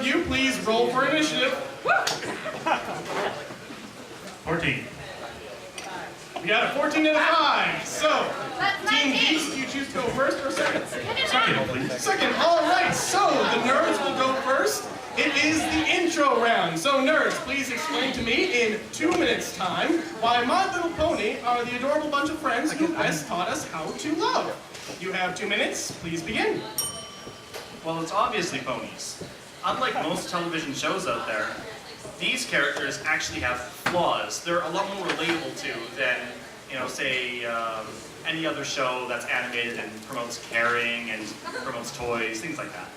you please roll for initiative? 14. We got a 14 and a 5. So, Team Geeks, do you choose to go first or second? Second, please. Second, all right. So, the nerds will go first. It is the intro round. So, nerds, please explain to me in 2 minutes' time why My Little Pony are the adorable bunch of friends who best taught us how to love. You have 2 minutes. Please begin. Well, it's obviously ponies. Unlike most television shows out there, these characters actually have flaws. They're a lot more relatable to than, say, any other show that's animated and promotes caring and promotes toys, things like that.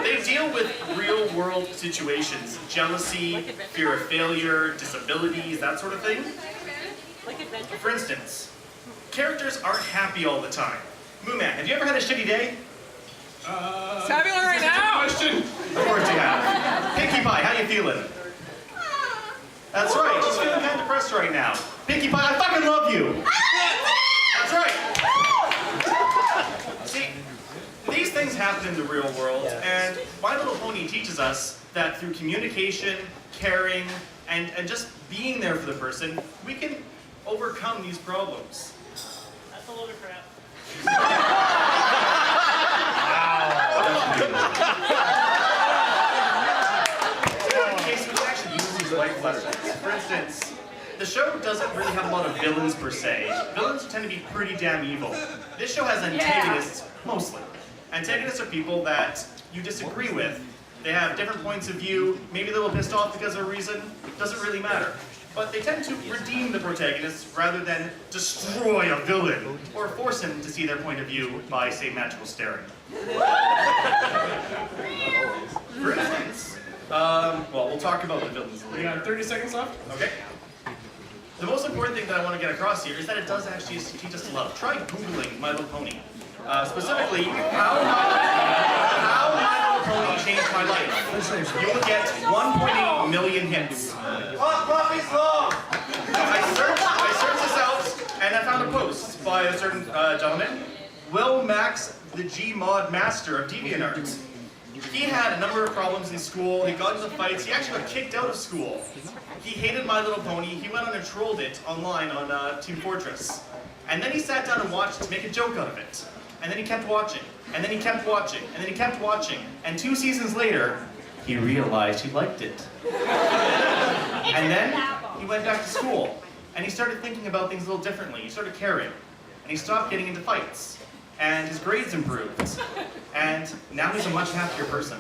They deal with real-world situations, jealousy, fear of failure, disabilities, that sort of thing. For instance, characters aren't happy all the time. Moo-Man, have you ever had a shitty day? It's having one right now! Question. Of course you have. Pinkie Pie, how you feeling? That's right, she's feeling kind of depressed right now. Pinkie Pie, I fucking love you! That's right! See, these things happen in the real world, and My Little Pony teaches us that through communication, caring, and just being there for the person, we can overcome these problems. That's a load of crap. Life lessons. For instance, the show doesn't really have a lot of villains per se. Villains tend to be pretty damn evil. This show has antagonists, mostly. Antagonists are people that you disagree with. They have different points of view, maybe a little pissed off because of a reason, doesn't really matter. But they tend to redeem the protagonists rather than destroy a villain, or force him to see their point of view by, say, magical staring. For instance, well, we'll talk about the villains later. We got 30 seconds left. Okay. The most important thing that I want to get across here is that it does actually teach us to love. Try Googling My Little Pony. Specifically, how My Little Pony changed my life. You will get 1.8 million hits. I searched this out, and I found a post by a certain gentleman, Will Max, the Gmod Master of DeviantArt. He had a number of problems in school, he got into fights, he actually got kicked out of school. He hated My Little Pony, he went on and trolled it online on Team Fortress. And then he sat down and watched to make a joke out of it. And then he kept watching, and then he kept watching, and then he kept watching. And 2 seasons later, he realized he liked it. And then he went back to school, and he started thinking about things a little differently. He started caring, and he stopped getting into fights. And his grades improved. And now he's a much happier person.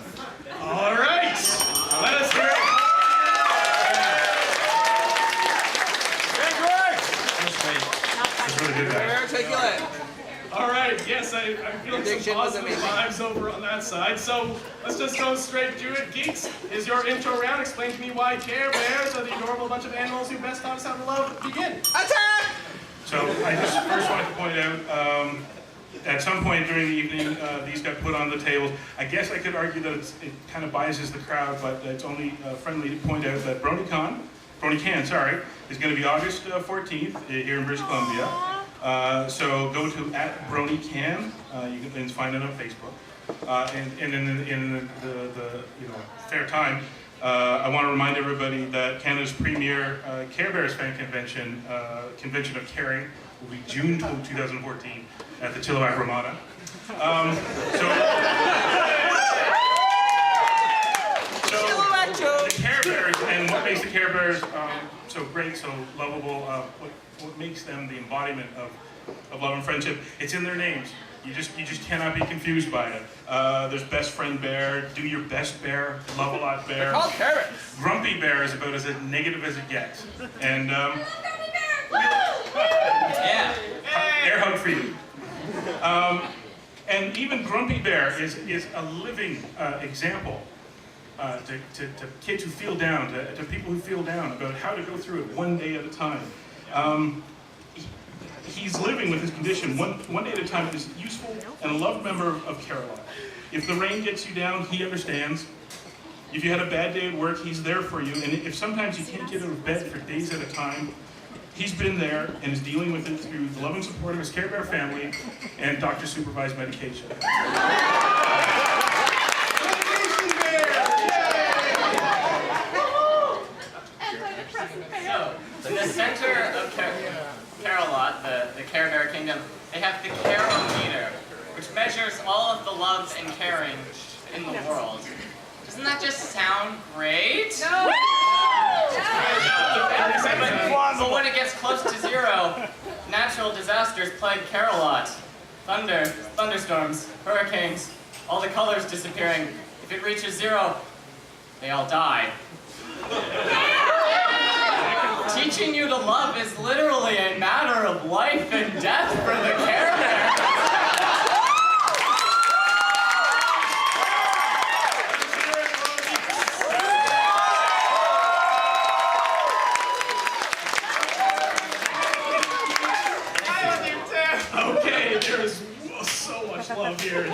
All right. Let us hear it. That's really good, guys. Articulate. All right. Yes, I'm feeling some Prediction was positive amazing. vibes over on that side. So let's just go straight to it. Geeks, is your intro round. Explain to me why Care Bears are the adorable bunch of animals who best taught us how to love. Begin. Attack! So I just first wanted to point out, at some point during the evening, these got put on the tables. I guess I could argue that it kind of biases the crowd, but it's only friendly to point out that BronyCan, is going to be August 14th here in British Columbia. So go to @BronyCan. You can find it on Facebook. And in the fair time, I want to remind everybody that Canada's premier Care Bears fan convention, Convention of Caring, will be June 2014 at the Chilliwack Ramada. So the Care Bears, and what makes the Care Bears so great, so lovable, what makes them the embodiment of love and friendship, it's in their names. You just cannot be confused by it. There's Best Friend Bear, Do Your Best Bear, Love a Lot Bear. Call carrots. Grumpy Bear is about as negative as it gets. And Yeah. air hug for you. And even Grumpy Bear is a living example to kids who feel down, to people who feel down about how to go through it one day at a time. He's living with his condition one day at a time. Is useful and a loved member of Caroline. If the rain gets you down, he understands. If you had a bad day at work, he's there for you. And if sometimes you can't get out of bed for days at a time, he's been there and is dealing with it through the love and support of his Care Bear family and doctor-supervised medication. Ladies measures all of the love and caring in the world. Doesn't that just sound great? No! But when it gets close to zero, natural disasters plague Care-a-Lot. Thunder, thunderstorms, hurricanes, all the colors disappearing. If it reaches zero, they all die. Teaching you to love is literally a matter of life and death for the Care Bears. Okay, there is so much love here.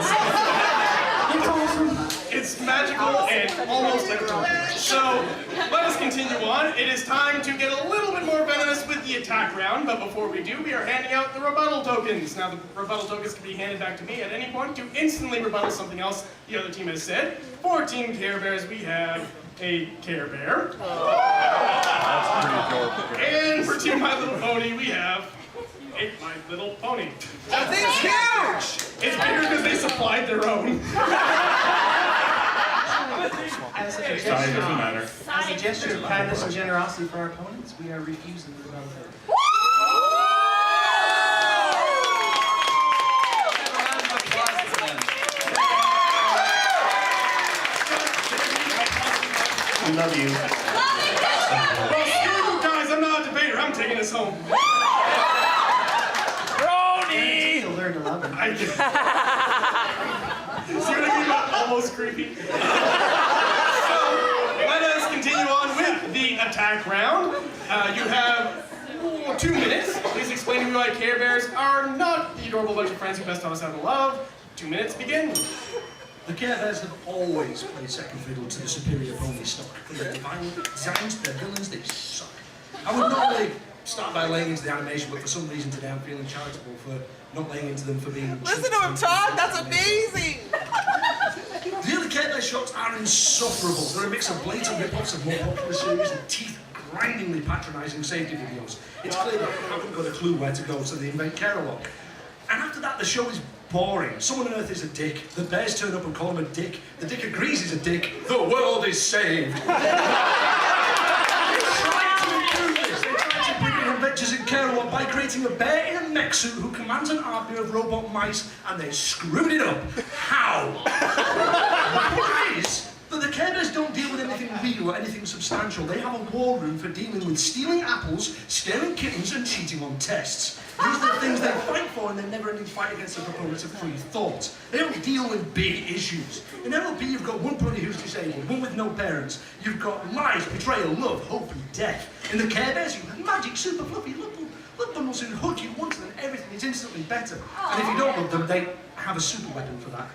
It's magical and almost literal. So, let us continue on. It is time to get a little bit more venomous with the attack round, but before we do, we are handing out the rebuttal tokens. Now, the rebuttal tokens can be handed back to me at any point to instantly rebuttal something else the other team has said. For Team Care Bears, we have a Care Bear. That's pretty adorable. And for Team My Little Pony, we have a My Little Pony. That thing's huge! It's bigger because they supplied their own. As a Size doesn't matter. gesture of kindness and generosity for our opponents, we are refusing the rebuttal token. We love you. Well, screw you guys, I'm not a debater. I'm taking this home. Brony! You'll learn to love him. I get See what I mean about almost creepy? So, let us continue on with the attack round. You have 2 minutes. Please explain to me why Care Bears are not the adorable bunch of friends who best taught us how to love. 2 minutes, begin. The Care Bears have always played second fiddle to the superior pony stock. From their violent designs to their villains, they suck. I would normally start by laying into the animation, but for some reason today I'm feeling charitable for not laying into them for being... Listen to him talk, that's amazing! The other Care Bear shots are insufferable. They're a mix of blatant rip-offs of more popular series and teeth-grindingly patronising safety videos. It's clear that they haven't got a clue where to go, so they invent Care-a-Lot. And after that, the show is boring. Someone on Earth is a dick. The bears turn up and call him a dick. The dick agrees he's a dick. The world is saved. They try to bring adventures in Care-a-Lot by creating a bear in a mech suit who commands an army of robot mice, and they screwed it up. How? The point is that the Care Bears don't deal with anything real or anything substantial. They have a war room for dealing with stealing apples, scaring kittens, and cheating on tests. These are the things they fight for in their never-ending fight against the proponents of free thought. They don't deal with big issues. In MLP, you've got one pony who's disabled, one with no parents. You've got lies, betrayal, love, hope, and death. In the Care Bears, you have magic, super fluffy, love bundles who hug you once, and everything is instantly better. And if you don't love them, they have a super weapon for that.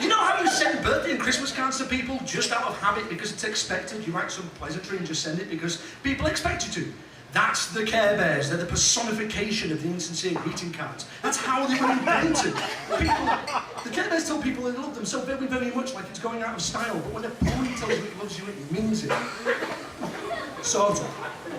You know how you send birthday and Christmas cards to people just out of habit because it's expected? You write some pleasantry and just send it because people expect you to. That's the Care Bears. They're the personification of the insincere greeting cards. That's how they were invented. The Care Bears tell people they love them so very, very much, like it's going out of style. But when a pony tells you it loves you, it means it. Sort of.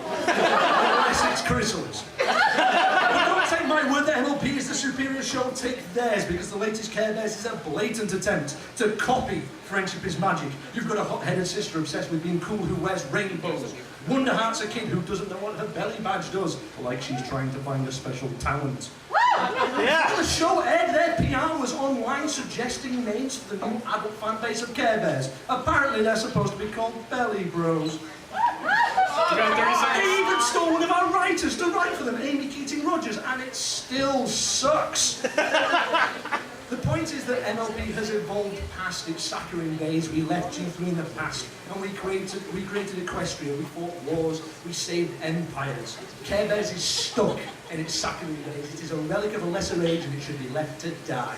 Unless it's chrysalis. But don't take my word that MLP is the superior show, take theirs, because the latest Care Bears is a blatant attempt to copy Friendship is Magic. You've got a hot-headed sister obsessed with being cool who wears rainbows. Wonder Heart's a kid who doesn't know what her belly badge does, like she's trying to find a special talent. Yeah. The show aired their PR was online suggesting names for the new adult fan base of Care Bears. Apparently they're supposed to be called Belly Bros. You got 30 seconds. They even stole one of our writers to write for them, Amy Keating-Rogers, and it still sucks. The point is that MLB has evolved past its saccharine days. We left G3 in the past, and we created Equestria, we fought wars, we saved empires. Care Bears is stuck in its saccharine days. It is a relic of a lesser age, and it should be left to die.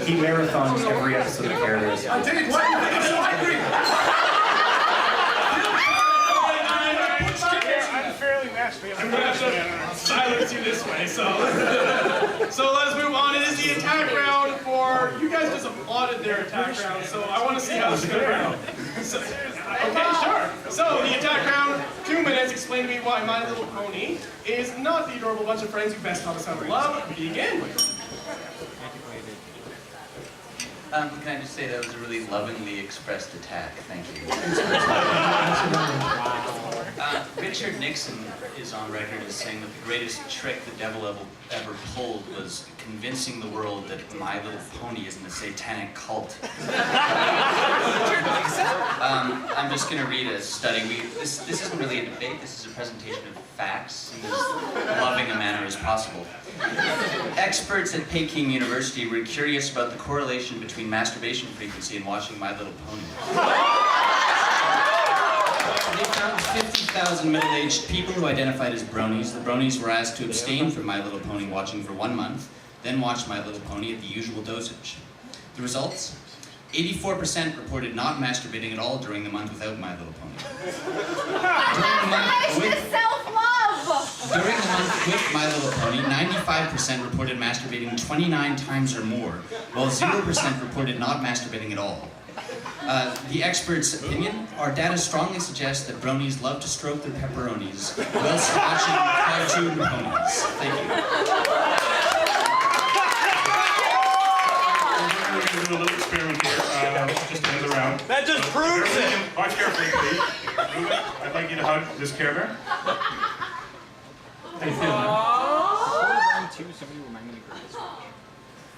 He marathons every episode of Care Bears. I did! Why do you think I'm so angry? Unfairly matched me. I'm going to have to silence you this way, so let's move on. It is the attack guys just applauded their attack round, so I want to see how it's going to go. So, okay, sure. So the attack round, 2 minutes. Explain to me why My Little Pony is not the adorable bunch of friends you best taught us how to love. Begin. Can I just say that was a really lovingly expressed attack? Thank you. Richard Nixon is on record as saying that the greatest trick the devil ever pulled was convincing the world that My Little Pony isn't a satanic cult. I'm just going to read a study. This isn't really a debate. This is a presentation of facts in as loving a manner as possible. Experts at Peking University were curious about the correlation between masturbation frequency and watching My Little Pony. They found 50,000 middle-aged people who identified as bronies. The bronies were asked to abstain from My Little Pony watching for 1 month, then watch My Little Pony at the usual dosage. The results? 84% reported not masturbating at all during the month without My Little Pony. During the month with My Little Pony, 95% reported masturbating 29 times or more, while 0% reported not masturbating at all. The expert's opinion, our data strongly suggests that bronies love to stroke their pepperonis whilst watching cartoon ponies. Thank you. We're going to do a little experiment here, just to end the round. That just proves it. Watch carefully, please. Ruben, I'd like you to hug this Care Bear. How you feeling, man?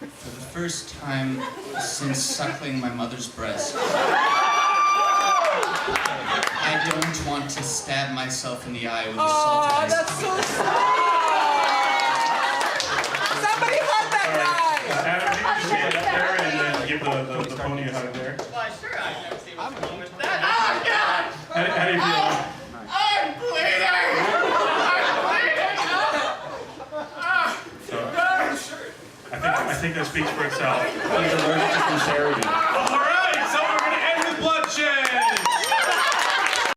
For the first time since suckling my mother's breast, I don't want to stab myself in the eye with a salt Oh, ice that's cream. so sweet. Somebody hug that guy. Adam, you can stand up there and then give the pony a hug there. Why, sure, I've never seen what's wrong with that. Oh, God! How do you feel? I'm bleeding! I'm bleeding! I think that speaks for itself. He's allergic to sincerity.